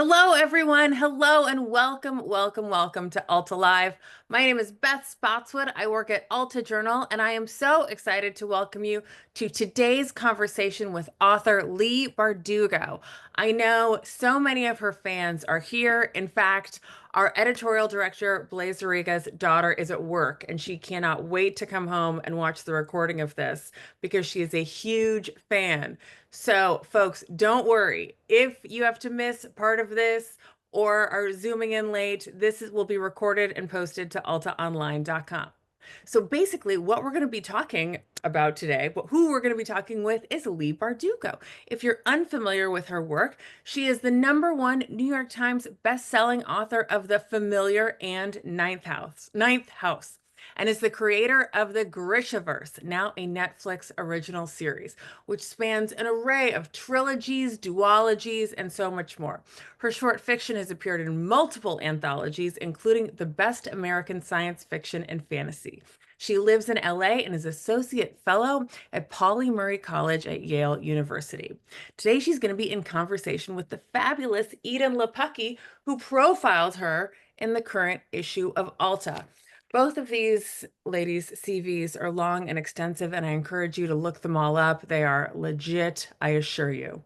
Hello, everyone. Hello, and welcome to Alta Live. My name is Beth Spotswood. I work at Alta Journal, and I am so excited to welcome you to today's conversation with author Leigh Bardugo. I know so many of her fans are here. In fact, our editorial director, Blaise Zariga's daughter, is at work, and she cannot wait to come home and watch the recording of this because she is a huge fan. So, folks, don't worry. If you have to miss part of this or are zooming in late, will be recorded and posted to altaonline.com. So basically, what we're going to be talking about today, who we're going to be talking with is Leigh Bardugo. If you're unfamiliar with her work, she is the #1 New York Times best-selling author of The Familiar and Ninth House, and is the creator of the Grishaverse, now a Netflix original series, which spans an array of trilogies, duologies, and so much more. Her short fiction has appeared in multiple anthologies, including the Best American Science Fiction and Fantasy. She lives in LA and is Associate Fellow at Pauli Murray College at Yale University. Today, she's going to be in conversation with the fabulous Eden Lepucki, who profiled her in the current issue of Alta. Both of these ladies' CVs are long and extensive, and I encourage you to look them all up. They are legit, I assure you.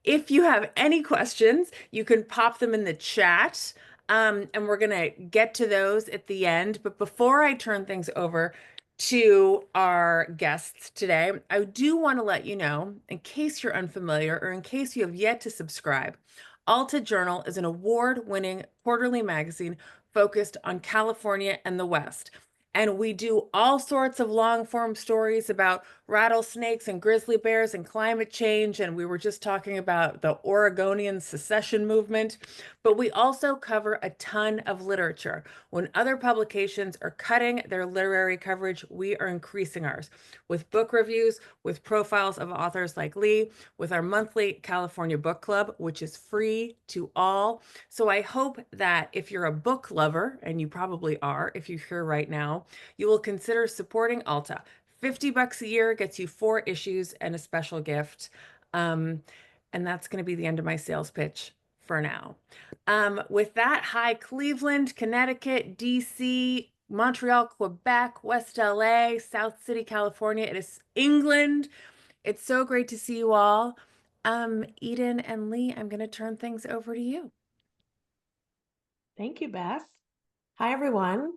If you have any questions, you can pop them in the chat, and we're going to get to those at the end. But before I turn things over to our guests today, I do want to let you know, in case you're unfamiliar or in case you have yet to subscribe, Alta Journal is an award-winning quarterly magazine focused on California and the West. And we do all sorts of long-form stories about rattlesnakes and grizzly bears and climate change. And we were just talking about the Oregonian secession movement. But we also cover a ton of literature. When other publications are cutting their literary coverage, we are increasing ours with book reviews, with profiles of authors like Leigh, with our monthly California Book Club, which is free to all. So I hope that if you're a book lover, and you probably are if you're here right now, you will consider supporting Alta. $50 a year gets you 4 issues and a special gift. And that's going to be the end of my sales pitch for now. With that, hi, Cleveland, Connecticut, DC, Montreal, Quebec, West LA, South City, California. It is England. It's so great to see you all. Eden and Leigh, I'm going to turn things over to you. Thank you, Beth. Hi, everyone.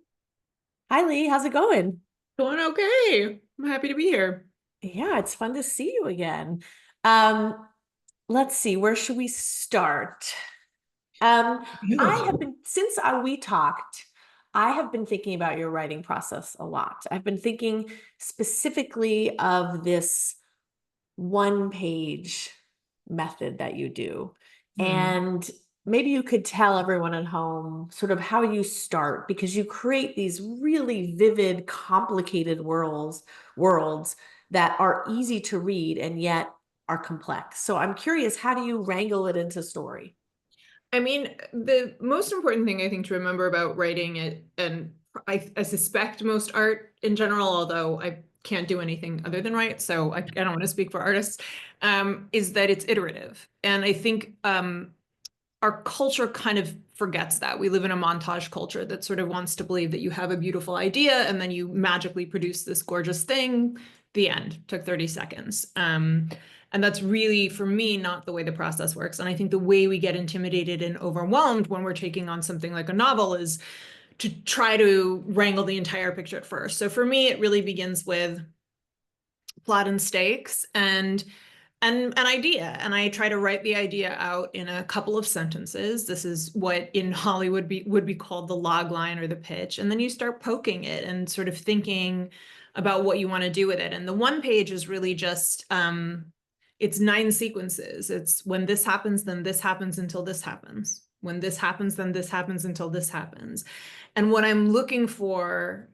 Hi, Leigh. How's it going? Going okay. I'm happy to be here. Yeah, it's fun to see you again. Let's see, where should we start? Since we talked, I have been thinking about your writing process a lot. I've been thinking specifically of this one-page method that you do. And maybe you could tell everyone at home sort of how you start, because you create these really vivid, complicated worlds that are easy to read and yet are complex. So I'm curious, how do you wrangle it into story? I mean, the most important thing I think to remember about writing it, and I suspect most art in general, although I can't do anything other than write, so I don't want to speak for artists, is that it's iterative. And I think our culture kind of forgets that. We live in a montage culture that sort of wants to believe that you have a beautiful idea and then you magically produce this gorgeous thing. The end. Took 30 seconds. And that's really, for me, not the way the process works. And I think the way we get intimidated and overwhelmed when we're taking on something like a novel is to try to wrangle the entire picture at first. So for me, it really begins with plot and stakes and an idea. And I try to write the idea out in a couple of sentences. This is what in Hollywood would be called the log line or the pitch. And then you start poking it and sort of thinking about what you want to do with it. And the one page is really just, it's 9 sequences. It's when this happens, then this happens until this happens. When this happens, then this happens until this happens. And what I'm looking for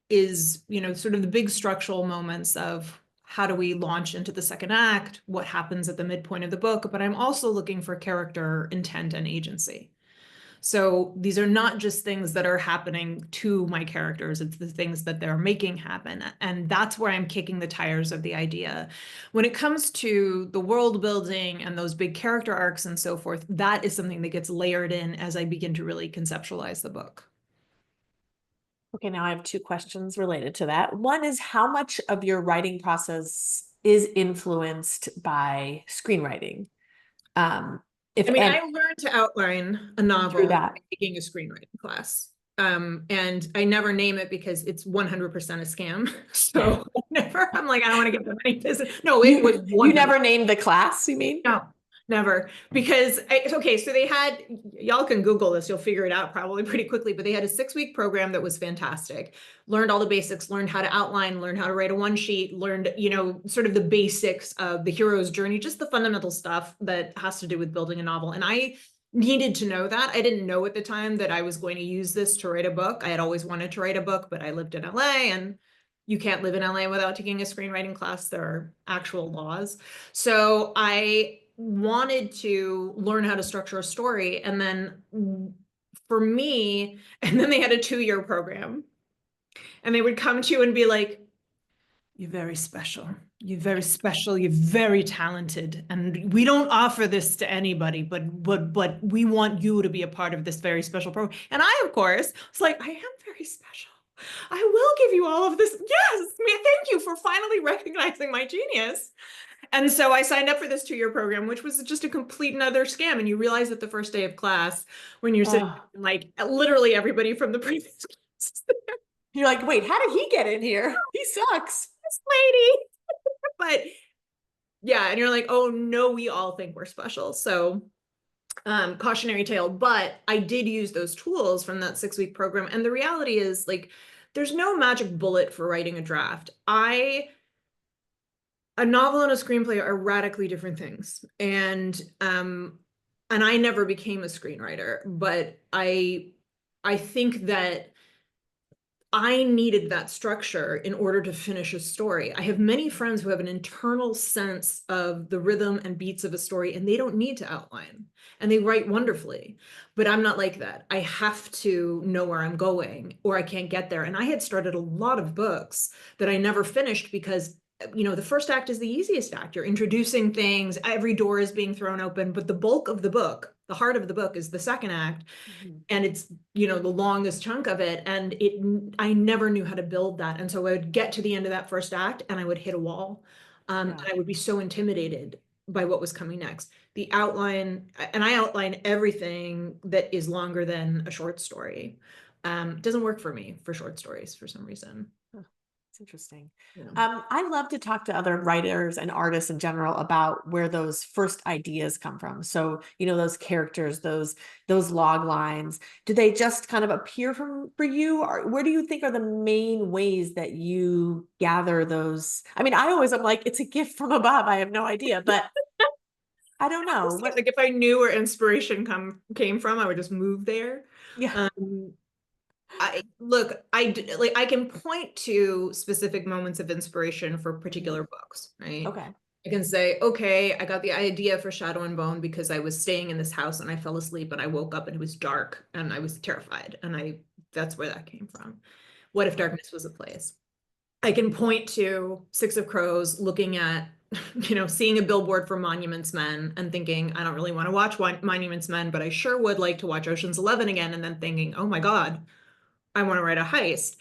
is, sort of the big structural moments of how do we launch into the second act, what happens at the midpoint of the book, but I'm also looking for character, intent, and agency. So these are not just things that are happening to my characters, it's the things that they're making happen. And that's where I'm kicking the tires of the idea. When it comes to the world building and those big character arcs and so forth, that is something that gets layered in as I begin to really conceptualize the book. Okay, now I have two questions related to that. One is, how much of your writing process is influenced by screenwriting? If I mean, and I learned to outline a through novel that. taking a screenwriting class. And I never name it because it's 100% a scam. So never, I'm like, I don't want to give them any business. No, it was You 100%. never named the class, you mean? No, never. Because okay, so they had, y'all can Google this, you'll figure it out probably pretty quickly, but they had a 6-week program that was fantastic. Learned all the basics, learned how to outline, learned how to write a one sheet, learned, you know, sort of the basics of the hero's journey, just the fundamental stuff that has to do with building a novel. And I needed to know that. I didn't know at the time that I was going to use this to write a book. I had always wanted to write a book, but I lived in LA, and you can't live in LA without taking a screenwriting class. There are actual laws. So I wanted to learn how to structure a story. And then for me, and then they had a 2-year program, and they would come to you and be like, you're very special. You're very special. You're very talented. And we don't offer this to anybody, but we want you to be a part of this very special program. And I, of course, was like, I am very special. I will give you all of this. Yes, thank you for finally recognizing my genius. And so I signed up for this 2-year program, which was just a complete and utter scam. And you realize at the first day of class, when you're sitting like literally everybody from the previous class, you're like, wait, how did he get in here? He sucks. this lady. But yeah, and you're like, oh no, we all think we're special. So cautionary tale, but I did use those tools from that 6-week program. And the reality is, like, there's no magic bullet for writing a draft. A novel and a screenplay are radically different things. And I never became a screenwriter, but I think that I needed that structure in order to finish a story. I have many friends who have an internal sense of the rhythm and beats of a story, and they don't need to outline, and they write wonderfully. But I'm not like that. I have to know where I'm going, or I can't get there. And I had started a lot of books that I never finished because, you know, the first act is the easiest act. You're introducing things, every door is being thrown open, but the bulk of the book, the heart of the book, is the second act. And it's, you know, the longest chunk of it. And I never knew how to build that. And so I would get to the end of that first act and I would hit a wall. And I would be so intimidated by what was coming next. The outline, and I outline everything that is longer than a short story. Doesn't work for me for short stories for some reason. It's interesting. Yeah. I love to talk to other writers and artists in general about where those first ideas come from. So, you know, those characters, those log lines, do they just kind of appear for you? Or where do you think are the main ways that you gather those? I mean, I'm like, it's a gift from above. I have no idea, but I don't know. Like, if I knew where inspiration came from, I would just move there. Yeah. I can point to specific moments of inspiration for particular books, right? Okay. I can say, okay, I got the idea for Shadow and Bone because I was staying in this house and I fell asleep and I woke up and it was dark and I was terrified, and that's where that came from. What if darkness was a place? I can point to Six of Crows, looking at, you know, seeing a billboard for Monuments Men and thinking, I don't really want to watch Monuments Men, but I sure would like to watch Ocean's 11 again. And then thinking, oh my God, I want to write a heist.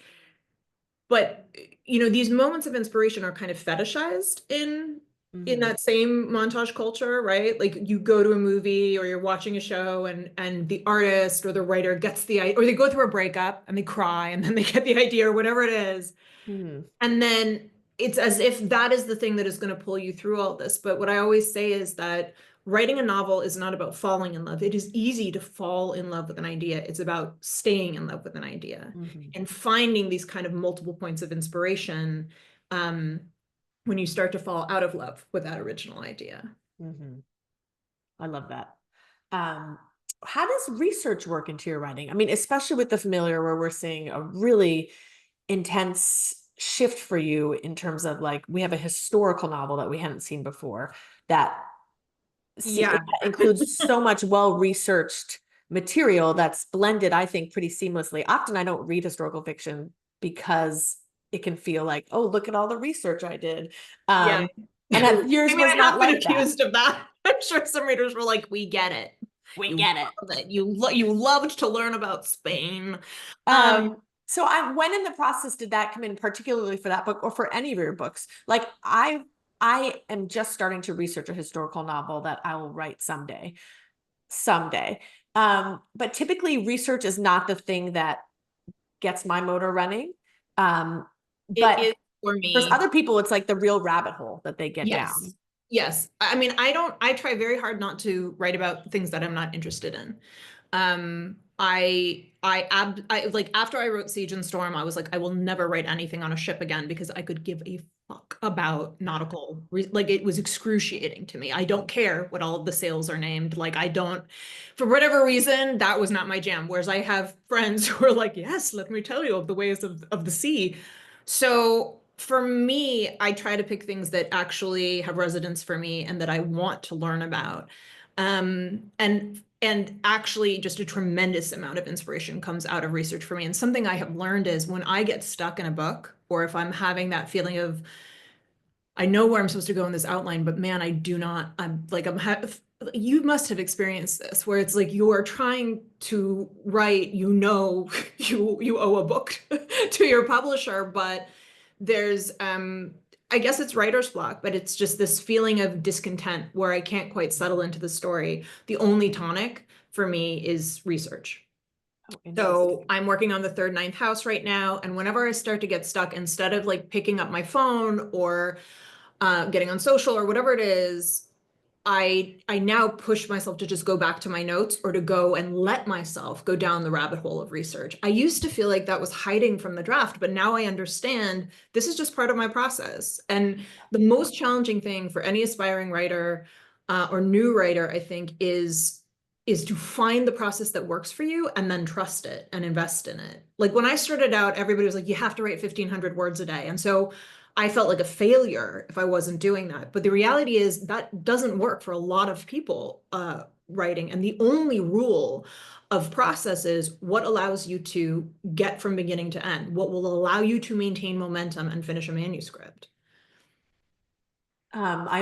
But, you know, these moments of inspiration are kind of fetishized in that same montage culture, right? Like, you go to a movie or you're watching a show and the artist or the writer gets the idea, or they go through a breakup and they cry and then they get the idea or whatever it is. And then it's as if that is the thing that is going to pull you through all this. But what I always say is that writing a novel is not about falling in love. It is easy to fall in love with an idea. It's about staying in love with an idea and finding these kind of multiple points of inspiration when you start to fall out of love with that original idea. I love that. How does research work into your writing? I mean, especially with The Familiar, where we're seeing a really intense shift for you in terms of, like, we have a historical novel that we hadn't seen before that includes so much well-researched material that's blended, I think, pretty seamlessly. Often I don't read historical fiction because it can feel like, oh, look at all the research I did. Yeah. And yours I mean, was I not have been like that. accused of that. I'm sure some readers were like, we get it. We get it. Love it. You loved to learn about Spain. So when in the process did that come in, particularly for that book or for any of your books? Like I am just starting to research a historical novel that I will write someday. But typically research is not the thing that gets my motor running. But it is for me. For other people, it's like the real rabbit hole that they get down. Yes. I mean, I try very hard not to write about things that I'm not interested in. I like after I wrote Siege and Storm, I was like, I will never write anything on a ship again because I could give a fuck about nautical, like it was excruciating to me. I don't care what all of the sails are named. Like I don't, for whatever reason, that was not my jam. Whereas I have friends who are like, yes, let me tell you of the ways of the sea. So for me, I try to pick things that actually have resonance for me and that I want to learn about. And actually just a tremendous amount of inspiration comes out of research for me. And something I have learned is when I get stuck in a book, or if I'm having that feeling of, I know where I'm supposed to go in this outline, but man, I do not, you must have experienced this where it's like you are trying to write, you owe a book to your publisher, but there's I guess it's writer's block, but it's just this feeling of discontent where I can't quite settle into the story. The only tonic for me is research. So I'm working on the third Ninth House right now, and whenever I start to get stuck, instead of like picking up my phone or getting on social or whatever it is, I now push myself to just go back to my notes or to go and let myself go down the rabbit hole of research. I used to feel like that was hiding from the draft, but now I understand this is just part of my process. And the most challenging thing for any aspiring writer or new writer, I think, is to find the process that works for you and then trust it and invest in it. Like when I started out, everybody was like, you have to write 1,500 words a day. And so I felt like a failure if I wasn't doing that. But the reality is that doesn't work for a lot of people writing. And the only rule of process is what allows you to get from beginning to end, what will allow you to maintain momentum and finish a manuscript. I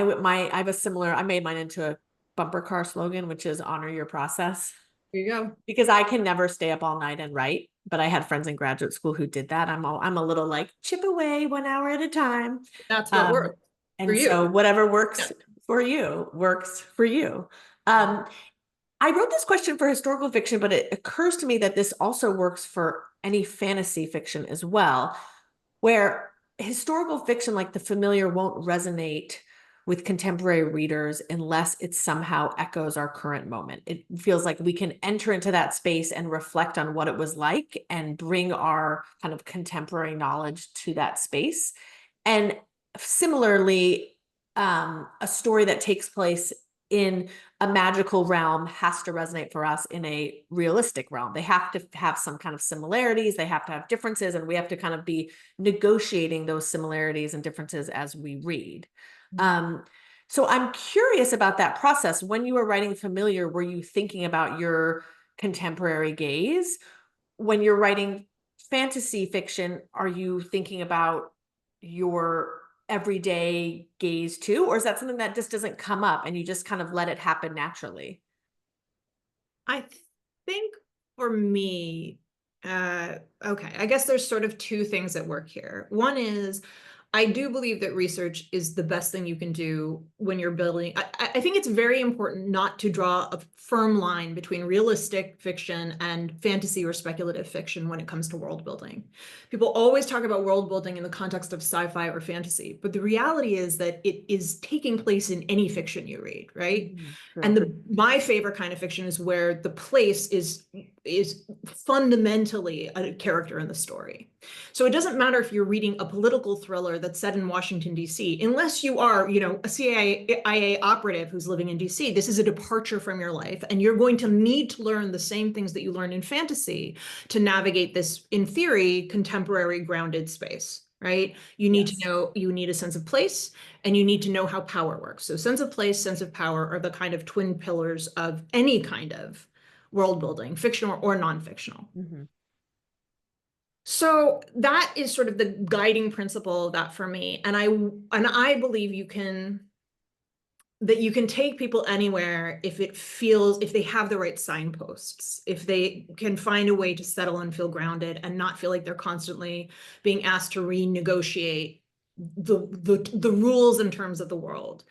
have a similar, I made mine into a bumper car slogan, which is honor your process. There you go. Because I can never stay up all night and write, but I had friends in graduate school who did that. I'm a little like chip away 1 hour at a time. That's what works. And so whatever works for you works for you. I wrote this question for historical fiction, but it occurs to me that this also works for any fantasy fiction as well, where historical fiction like the familiar won't resonate with contemporary readers unless it somehow echoes our current moment. It feels like we can enter into that space and reflect on what it was like and bring our kind of contemporary knowledge to that space. And similarly, a story that takes place in a magical realm has to resonate for us in a realistic realm. They have to have some kind of similarities, they have to have differences, and we have to kind of be negotiating those similarities and differences as we read. So I'm curious about that process. When you were writing familiar, were you thinking about your contemporary gaze? When you're writing fantasy fiction, are you thinking about your everyday gaze too? Or is that something that just doesn't come up and you just kind of let it happen naturally? I think for me, okay, I guess there's sort of two things at work here. One is I do believe that research is the best thing you can do when you're building. I think it's very important not to draw a firm line between realistic fiction and fantasy or speculative fiction when it comes to world building. People always talk about world building in the context of sci-fi or fantasy, but the reality is that it is taking place in any fiction you read, right? Sure. And my favorite kind of fiction is where the place is fundamentally a character in the story. So it doesn't matter if you're reading a political thriller that's set in Washington, D.C., unless you are, a CIA operative who's living in D.C., this is a departure from your life. And you're going to need to learn the same things that you learn in fantasy to navigate this, in theory, contemporary grounded space, right? You need to know, you need a sense of place, and you need to know how power works. So sense of place, sense of power are the kind of twin pillars of any kind of world building, fictional or non-fictional. Mm-hmm. So that is sort of the guiding principle of that for me. And I believe you can take people anywhere if they have the right signposts, if they can find a way to settle and feel grounded and not feel like they're constantly being asked to renegotiate the rules in terms of the world.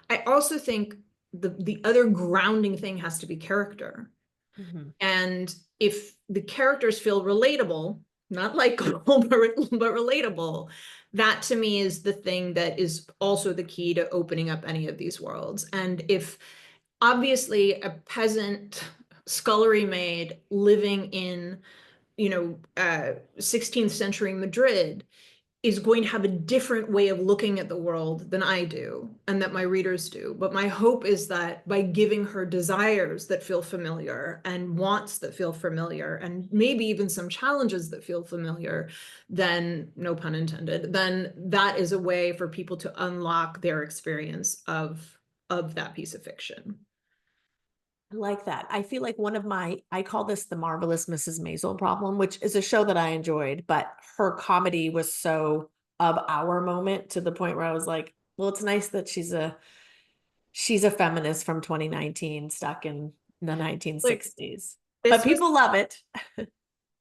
I also think the other grounding thing has to be character. Mm-hmm. And if the characters feel relatable, not likable, but relatable, that to me is the thing that is also the key to opening up any of these worlds. And if obviously a peasant scullery maid living in, 16th century Madrid is going to have a different way of looking at the world than I do and that my readers do. But my hope is that by giving her desires that feel familiar and wants that feel familiar and maybe even some challenges that feel familiar, then, no pun intended, then that is a way for people to unlock their experience of that piece of fiction. I like that. I feel like I call this the Marvelous Mrs. Maisel problem, which is a show that I enjoyed, but her comedy was so of our moment to the point where I was like, well, it's nice that she's a feminist from 2019 stuck in the 1960s. But people love it.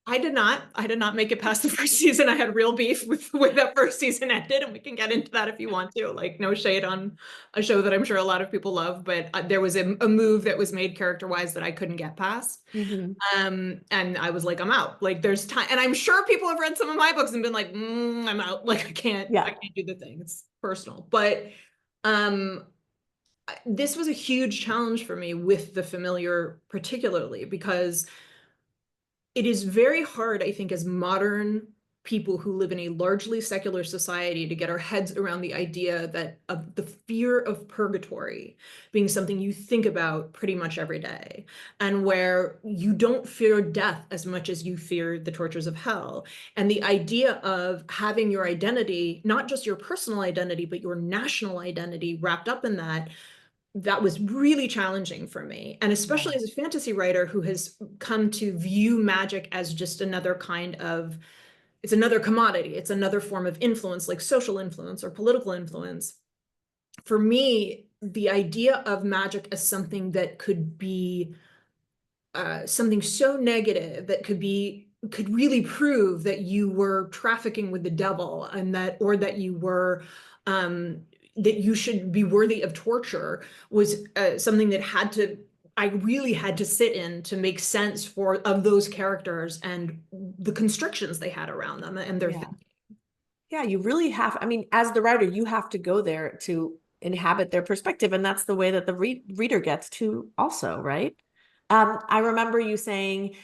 I did not make it past the first season. I had real beef with that first season ended, and we can get into that if you want to. Like, no shade on a show that I'm sure a lot of people love, but there was a move that was made character-wise that I couldn't get past. Mm-hmm. And I was like, I'm out. Like, there's time, and I'm sure people have read some of my books and been like, I'm out. Like, I can't do the thing. It's personal. But this was a huge challenge for me with the familiar, particularly because it is very hard, I think, as modern people who live in a largely secular society to get our heads around the idea that of the fear of purgatory being something you think about pretty much every day, and where you don't fear death as much as you fear the tortures of hell. And the idea of having your identity, not just your personal identity, but your national identity wrapped up in that was really challenging for me. And especially as a fantasy writer who has come to view magic as just it's another commodity. It's another form of influence, like social influence or political influence. For me, the idea of magic as something that could be something so negative that could really prove that you were trafficking with the devil and that you were that you should be worthy of torture was something that I really had to sit in to make sense of those characters and the constrictions they had around them and their thinking. Yeah, you really have, I mean, as the writer, you have to go there to inhabit their perspective. And that's the way that the reader gets to also, right? I remember you saying,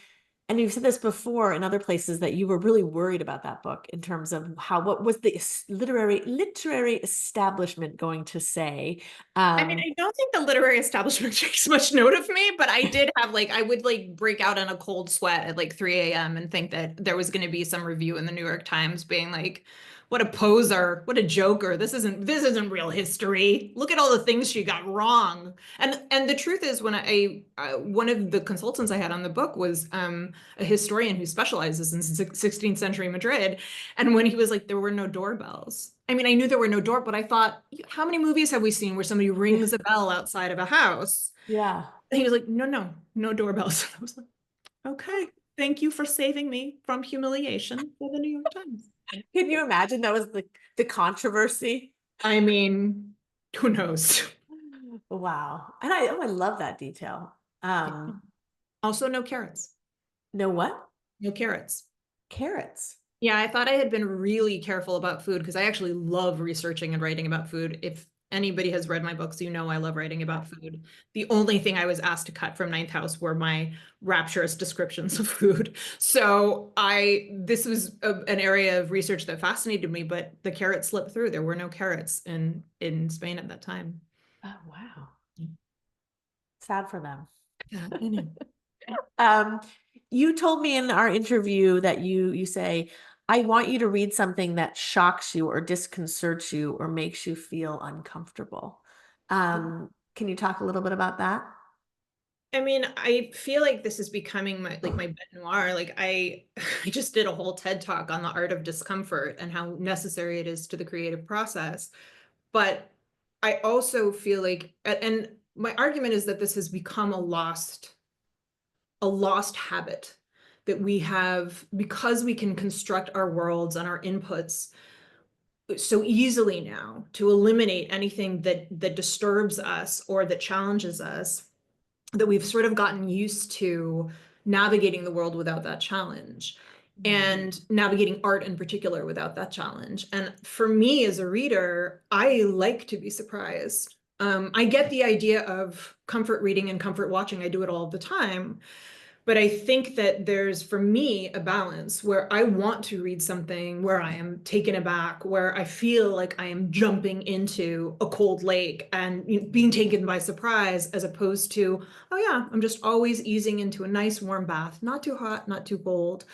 and you've said this before in other places, that you were really worried about that book in terms of what was the literary establishment going to say? I mean, I don't think the literary establishment takes much note of me, but I did have I would break out in a cold sweat at 3 a.m. and think that there was going to be some review in the New York Times being like, what a poser, what a joker. This isn't real history. Look at all the things she got wrong. And the truth is, when one of the consultants I had on the book was a historian who specializes in 16th century Madrid. And when he was like, there were no doorbells. I mean, I knew there were no door, but I thought, how many movies have we seen where somebody rings a bell outside of a house? Yeah. And he was like, no doorbells. I was like, okay, thank you for saving me from humiliation for the New York Times. Can you imagine that was the controversy? I mean, who knows? Wow. And I love that detail. Also, no carrots. No what? No carrots. Carrots. Yeah, I thought I had been really careful about food because I actually love researching and writing about food. If anybody has read my books, you know I love writing about food. The only thing I was asked to cut from Ninth House were my rapturous descriptions of food. So this was an area of research that fascinated me, but the carrots slipped through. There were no carrots in Spain at that time. Oh, wow. Sad for them. Yeah, I know. You told me in our interview that you say, I want you to read something that shocks you or disconcerts you or makes you feel uncomfortable. Can you talk a little bit about that? I mean, I feel like this is becoming my bête noire. Like I I just did a whole TED talk on the art of discomfort and how necessary it is to the creative process. But I also feel like, and my argument is that this has become a lost habit that we have because we can construct our worlds and our inputs so easily now to eliminate anything that disturbs us or that challenges us, that we've sort of gotten used to navigating the world without that challenge, and navigating art in particular without that challenge. And for me as a reader, I like to be surprised. I get the idea of comfort reading and comfort watching. I do it all the time. But I think that there's, for me, a balance where I want to read something where I am taken aback, where I feel like I am jumping into a cold lake and being taken by surprise, as opposed to, oh yeah, I'm just always easing into a nice warm bath, not too hot, not too cold.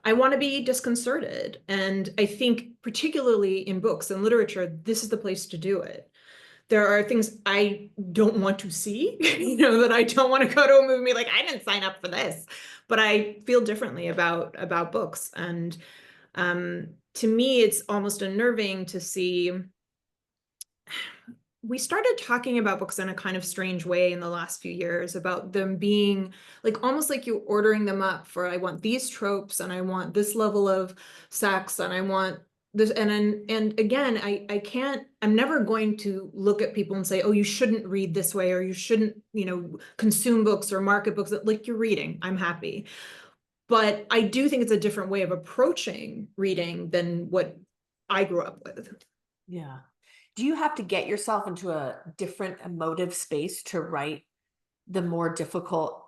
I want to be disconcerted. And I think particularly in books and literature, this is the place to do it. There are things I don't want to see, that I don't want to go to a movie like, I didn't sign up for this, but I feel differently about books. And to me, it's almost unnerving to see. We started talking about books in a kind of strange way in the last few years, about them being like almost like you're ordering them up for, I want these tropes and I want this level of sex and I want this. And again, I'm never going to look at people and say, oh, you shouldn't read this way, or you shouldn't, consume books or market books. Like, you're reading, I'm happy. But I do think it's a different way of approaching reading than what I grew up with. Yeah. Do you have to get yourself into a different emotive space to write the more difficult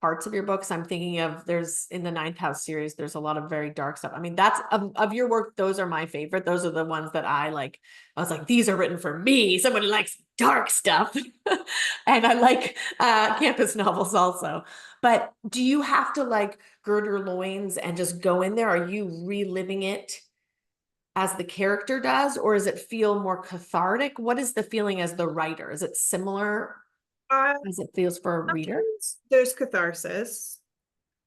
parts of your books? I'm thinking of, there's in the Ninth House series, there's a lot of very dark stuff. I mean, that's of your work, those are my favorite. Those are the ones that I like. I was like, these are written for me, somebody likes dark stuff. And I like campus novels also. But do you have to like gird your loins and just go in there? Are you reliving it as the character does, or does it feel more cathartic? What is the feeling as the writer? Is it similar as it feels for a reader? Sometimes there's catharsis.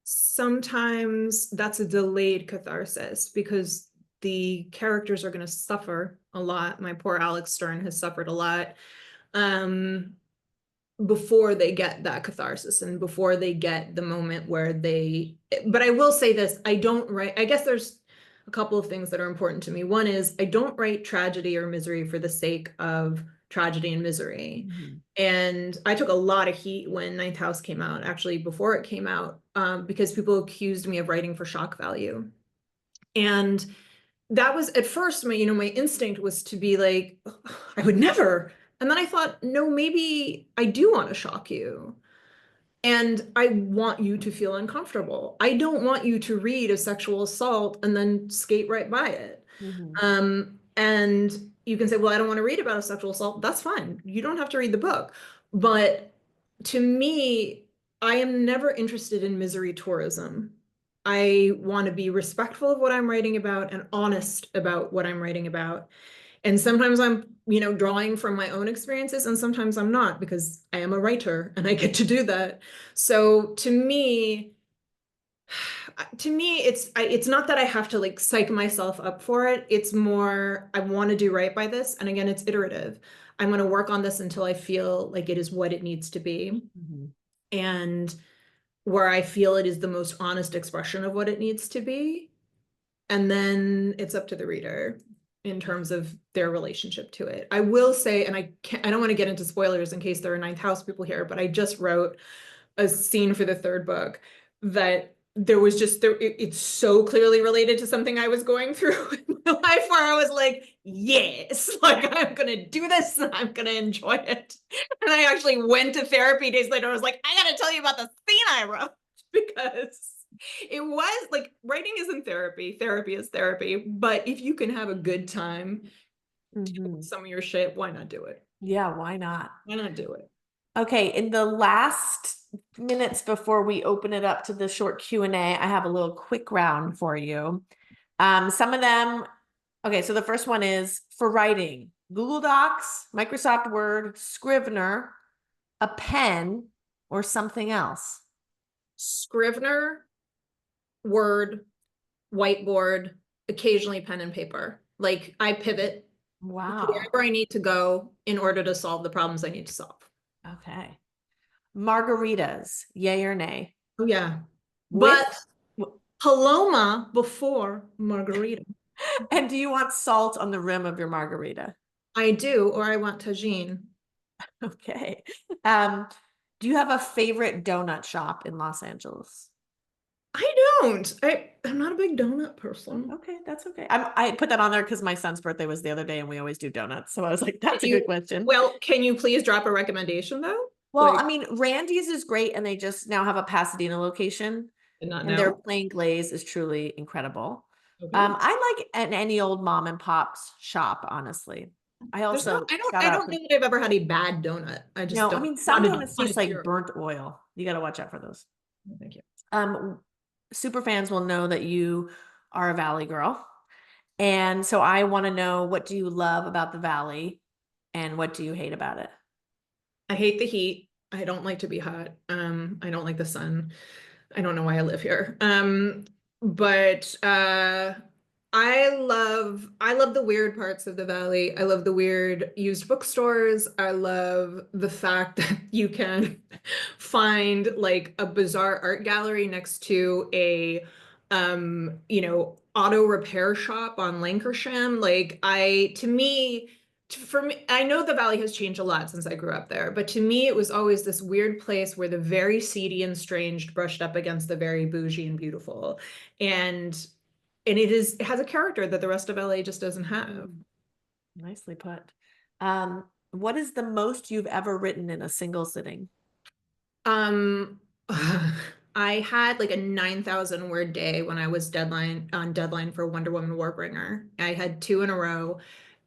Sometimes that's a delayed catharsis because the characters are going to suffer a lot. My poor Alex Stern has suffered a lot before they get that catharsis and before they get the moment where but I will say this, I don't write, I guess there's a couple of things that are important to me. One is, I don't write tragedy or misery for the sake of tragedy and misery. And I took a lot of heat when Ninth House came out, actually before it came out, because people accused me of writing for shock value. And that was at first my instinct was to be like, I would never. And then I thought, no, maybe I do want to shock you. And I want you to feel uncomfortable. I don't want you to read a sexual assault and then skate right by it. And you can say, well, I don't want to read about a sexual assault. That's fine. You don't have to read the book. But to me, I am never interested in misery tourism. I want to be respectful of what I'm writing about and honest about what I'm writing about. And sometimes I'm, drawing from my own experiences, and sometimes I'm not, because I am a writer and I get to do that. So to me, it's not that I have to like psych myself up for it. It's more, I want to do right by this. And again, it's iterative. I'm going to work on this until I feel like it is what it needs to be. And where I feel it is the most honest expression of what it needs to be. And then it's up to the reader in terms of their relationship to it. I will say, and I don't want to get into spoilers in case there are Ninth House people here, but I just wrote a scene for the third book that there was just it's so clearly related to something I was going through in my life, where I was like, yes, like I'm gonna do this and I'm gonna enjoy it. And I actually went to therapy days later. I was like, I gotta tell you about the scene I wrote, because it was like, writing isn't therapy. Therapy is therapy. But if you can have a good time with some of your shit, why not do it? Yeah, why not? Why not do it? Okay, in the last minutes before we open it up to the short Q&A, I have a little quick round for you. Some of them, okay, so the first one is for writing: Google Docs, Microsoft Word, Scrivener, a pen, or something else? Scrivener, Word, whiteboard, occasionally pen and paper. Like I pivot to Wow. wherever I need to go in order to solve the problems I need to solve. Okay. Margaritas, yay or nay? Oh yeah. With But Paloma before margarita. and do you want salt on the rim of your margarita? I do, or I want tagine. Okay. Um, do you have a favorite donut shop in Los Angeles? I don't. I'm not a big donut person. Okay, that's okay. I put that on there because my son's birthday was the other day and we always do donuts. So I was like, that's a good question. Well, can you please drop a recommendation though? Well, Like, I mean, Randy's is great and they just now have a Pasadena location did not and their know. plain glaze is truly incredible. Okay. I like any old mom and pop's shop, honestly. I also shout I out don't to, know that I've ever had a bad donut. I just no, I don't. mean, some donuts Not a taste like pure. burnt oil. You got to watch out for those. Thank you. Super fans will know that you are a Valley girl. And so I want to know, what do you love about the Valley and what do you hate about it? I hate the heat. I don't like to be hot. I don't like the sun. I don't know why I live here. But I love the weird parts of the valley. I love the weird used bookstores. I love the fact that you can find like a bizarre art gallery next to a auto repair shop on Lancashire. Like to me, for me, I know the valley has changed a lot since I grew up there, but to me, it was always this weird place where the very seedy and strange brushed up against the very bougie and beautiful. And it has a character that the rest of LA just doesn't have. Nicely put. What is the most you've ever written in a single sitting? Um, I had like a 9,000 word day when I was deadline for Wonder Woman Warbringer. I had two in a row,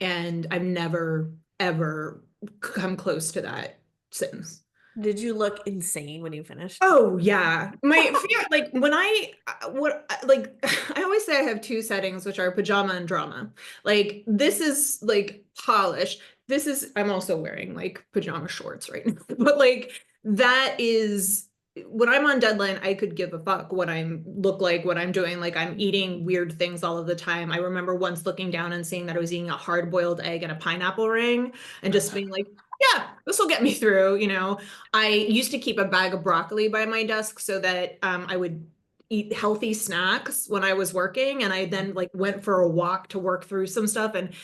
and I've never ever come close to that since. Did you look insane when you finished? Oh yeah. My fear, like when I what like I always say I have two settings, which are pajama and drama. Like this is like polished. This is I'm also wearing like pajama shorts right now. But like that is when I'm on deadline, I could give a fuck what I'm look like, what I'm doing. Like I'm eating weird things all of the time. I remember once looking down and seeing that I was eating a hard-boiled egg and a pineapple ring and just being like, yeah, this will get me through, you know. I used to keep a bag of broccoli by my desk so that I would eat healthy snacks when I was working. And I then like went for a walk to work through some stuff and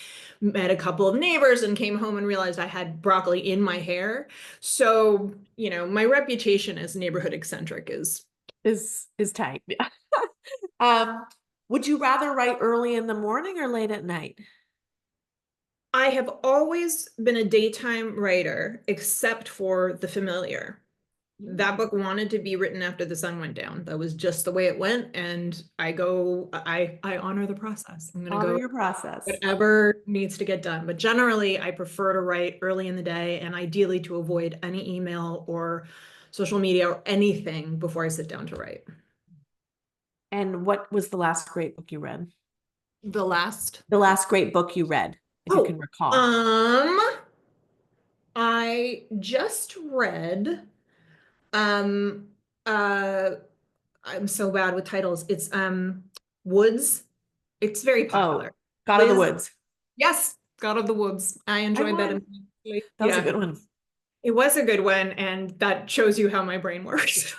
met a couple of neighbors and came home and realized I had broccoli in my hair. So, you know, my reputation as neighborhood eccentric Is tight. Yeah. Um, would you rather write early in the morning or late at night? I have always been a daytime writer, except for The Familiar. That book wanted to be written after the sun went down. That was just the way it went. And I honor the process. I'm gonna Honor go your process. whatever needs to get done. But generally, I prefer to write early in the day and ideally to avoid any email or social media or anything before I sit down to write. And what was the last great book you read? The last. The last great book you read, if you can recall. I just read um uh I'm so bad with titles. It's Woods. It's very popular. Oh, God of the Liz, Woods. yes, God of the Woods. I enjoyed that. That was a Yeah, good one. it was a good one, and that shows you how my brain works.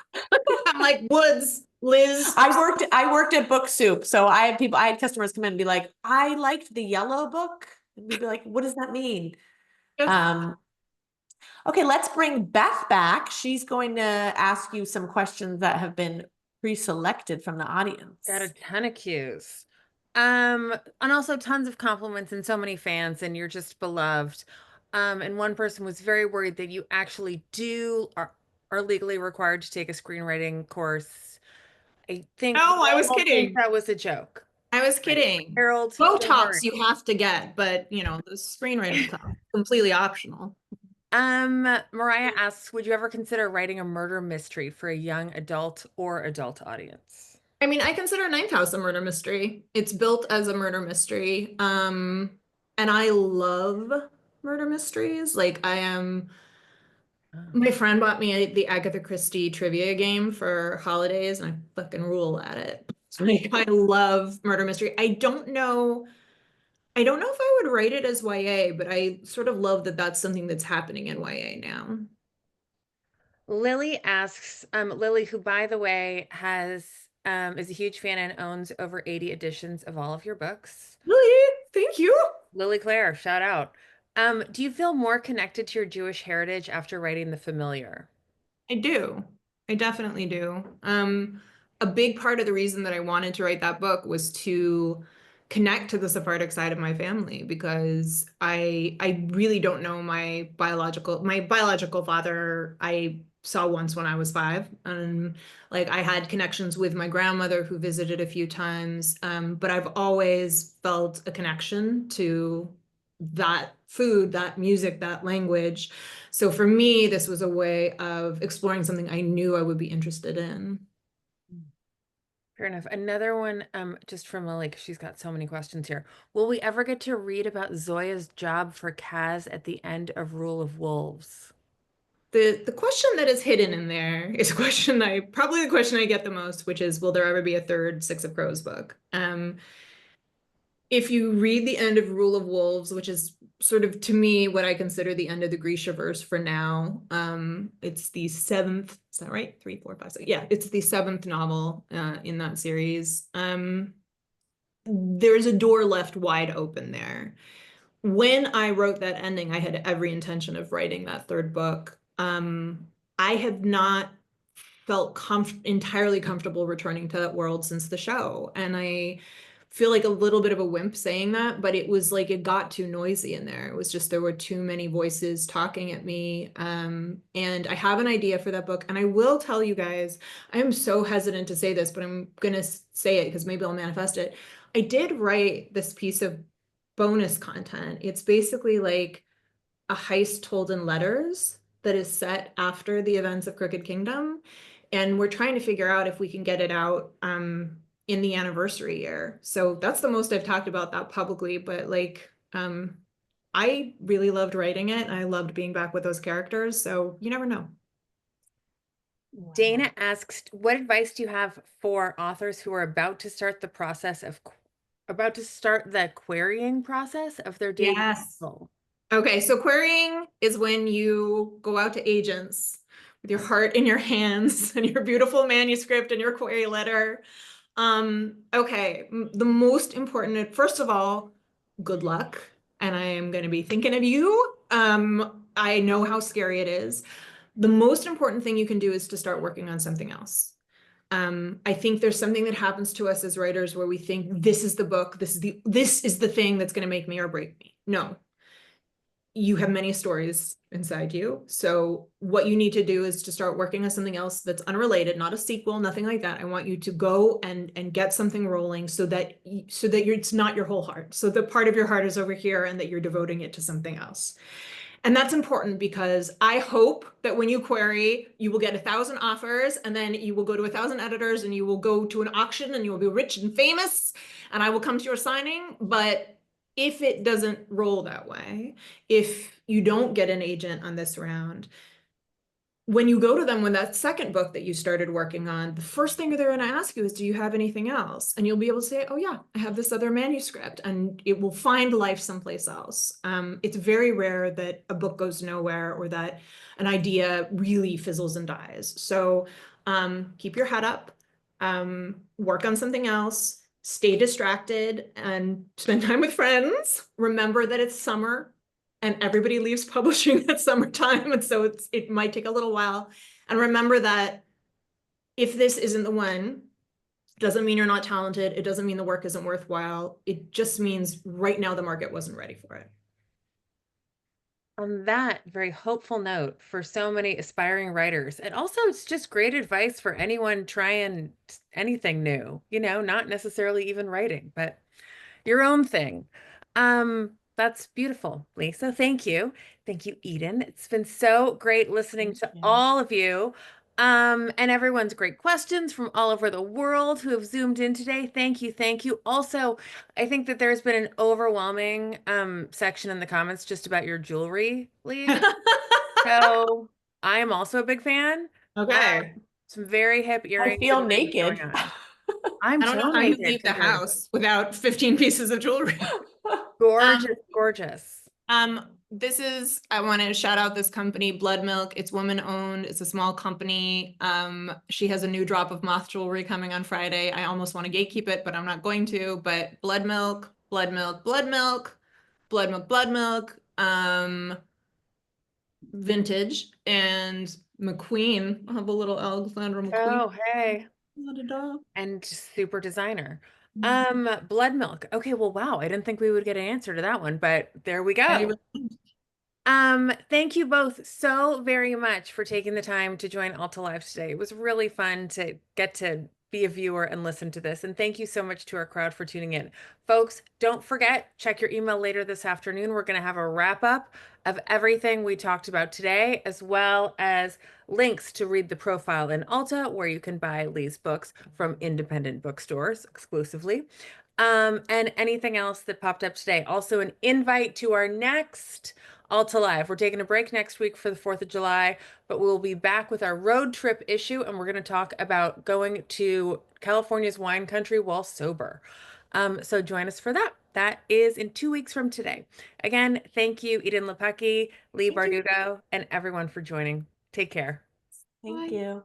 I'm like Woods, Liz. I worked at Book Soup, so I had customers come in and be like, I liked the yellow book. And we'd be like, what does that mean? Okay, let's bring Beth back. She's going to ask you some questions that have been pre-selected from the audience. Got a ton of cues. And also tons of compliments and so many fans, and you're just beloved. And one person was very worried that you actually are legally required to take a screenwriting course. I think No, I was think kidding. that was a joke. I was kidding. Harold, Botox you have to get, but you know, the screenwriting stuff completely optional. Mariah asks, would you ever consider writing a murder mystery for a young adult or adult audience? I mean, I consider Ninth House a murder mystery. It's built as a murder mystery. And I love murder mysteries. Like Oh. My friend bought me the Agatha Christie trivia game for holidays, and I fucking rule at it. So like, I love murder mystery. I don't know if I would write it as YA, but I sort of love that that's something that's happening in YA now. Lily asks, Lily, who by the way is a huge fan and owns over 80 editions of all of your books. Really? Thank you. Lily Claire, shout out. Do you feel more connected to your Jewish heritage after writing The Familiar? I do. I definitely do. A big part of the reason that I wanted to write that book was to connect to the Sephardic side of my family because I really don't know my biological father. I saw once when I was 5, and like I had connections with my grandmother who visited a few times. But I've always felt a connection to that food, that music, that language. So for me, this was a way of exploring something I knew I would be interested in. Fair enough. Another one, just from Lily, because she's got so many questions here. Will we ever get to read about Zoya's job for Kaz at the end of Rule of Wolves? The question that is hidden in there is a question probably the question I get the most, which is, will there ever be a third Six of Crows book? If you read the end of Rule of Wolves, which is sort of to me what I consider the end of the Grishaverse for now, it's the 7th, is that right? 3, 4, 5, 6. Yeah, it's the 7th novel in that series. There's a door left wide open there. When I wrote that ending, I had every intention of writing that third book. I have not felt entirely comfortable returning to that world since the show. And I feel like a little bit of a wimp saying that, but it was like it got too noisy in there. It was just there were too many voices talking at me. And I have an idea for that book. And I will tell you guys, I am so hesitant to say this, but I'm going to say it because maybe I'll manifest it. I did write this piece of bonus content. It's basically like a heist told in letters that is set after the events of Crooked Kingdom. And we're trying to figure out if we can get it out in the anniversary year. So that's the most I've talked about that publicly, but like I really loved writing it. I loved being back with those characters. So you never know. Dana asks, what advice do you have for authors who are about to start the querying process of their debut Yes. novel? Okay, so querying is when you go out to agents with your heart in your hands and your beautiful manuscript and your query letter. Okay, the most important, first of all, good luck. And I am going to be thinking of you. I know how scary it is. The most important thing you can do is to start working on something else. I think there's something that happens to us as writers where we think this is the book, this is the thing that's going to make me or break me. No, you have many stories inside you. So what you need to do is to start working on something else that's unrelated, not a sequel, nothing like that. I want you to go and get something rolling so that it's not your whole heart. So the part of your heart is over here and that you're devoting it to something else. And that's important because I hope that when you query, you will get 1,000 offers and then you will go to 1,000 editors and you will go to an auction and you will be rich and famous and I will come to your signing. But if it doesn't roll that way, if you don't get an agent on this round, when you go to them with that second book that you started working on, the first thing they're going to ask you is, do you have anything else? And you'll be able to say, oh yeah, I have this other manuscript, and it will find life someplace else. It's very rare that a book goes nowhere or that an idea really fizzles and dies. So keep your head up, work on something else, stay distracted and spend time with friends. Remember that it's summer and everybody leaves publishing at summertime. And so it might take a little while. And remember that if this isn't the one, doesn't mean you're not talented. It doesn't mean the work isn't worthwhile. It just means right now the market wasn't ready for it. On that very hopeful note for so many aspiring writers, and also it's just great advice for anyone trying anything new, not necessarily even writing, but your own thing. That's beautiful, Lisa. Thank you. Thank you, Eden. It's been so great listening to all of you. And everyone's great questions from all over the world who have zoomed in today. Thank you. Thank you. Also, I think that there's been an overwhelming section in the comments just about your jewelry, Lee. So I am also a big fan. Okay. Some very hip I earrings feel and things going naked. on. I'm I don't so know how you naked leave the compared to house without 15 pieces of jewelry. Um, gorgeous, gorgeous. this is, I want to shout out this company, Blood Milk. It's woman owned. It's a small company. She has a new drop of moth jewelry coming on Friday. I almost want to gatekeep it, but I'm not going to. But Blood Milk, Blood Milk, Blood Milk, Blood Milk, Blood Milk, vintage, and McQueen. I have a little Alexandra McQueen. Oh, hey. Da-da-da. And super designer. Mhm. Blood milk. Okay, well, wow. I didn't think we would get an answer to that one, but there we Yeah, you go. really- Thank you both so very much for taking the time to join Alta Live today. It was really fun to get to be a viewer and listen to this. And thank you so much to our crowd for tuning in. Folks, don't forget, check your email later this afternoon. We're going to have a wrap up of everything we talked about today, as well as links to read the profile in Alta, where you can buy Leigh's books from independent bookstores exclusively. And anything else that popped up today. Also, an invite to our next Alta Live. We're taking a break next week for the 4th of July, but we'll be back with our road trip issue, and we're going to talk about going to California's wine country while sober. So join us for that. That is in 2 weeks from today. Again, thank you, Eden Lepecki, Leigh Thank you. Bardugo, and everyone for joining. Take care. Thank Bye. you.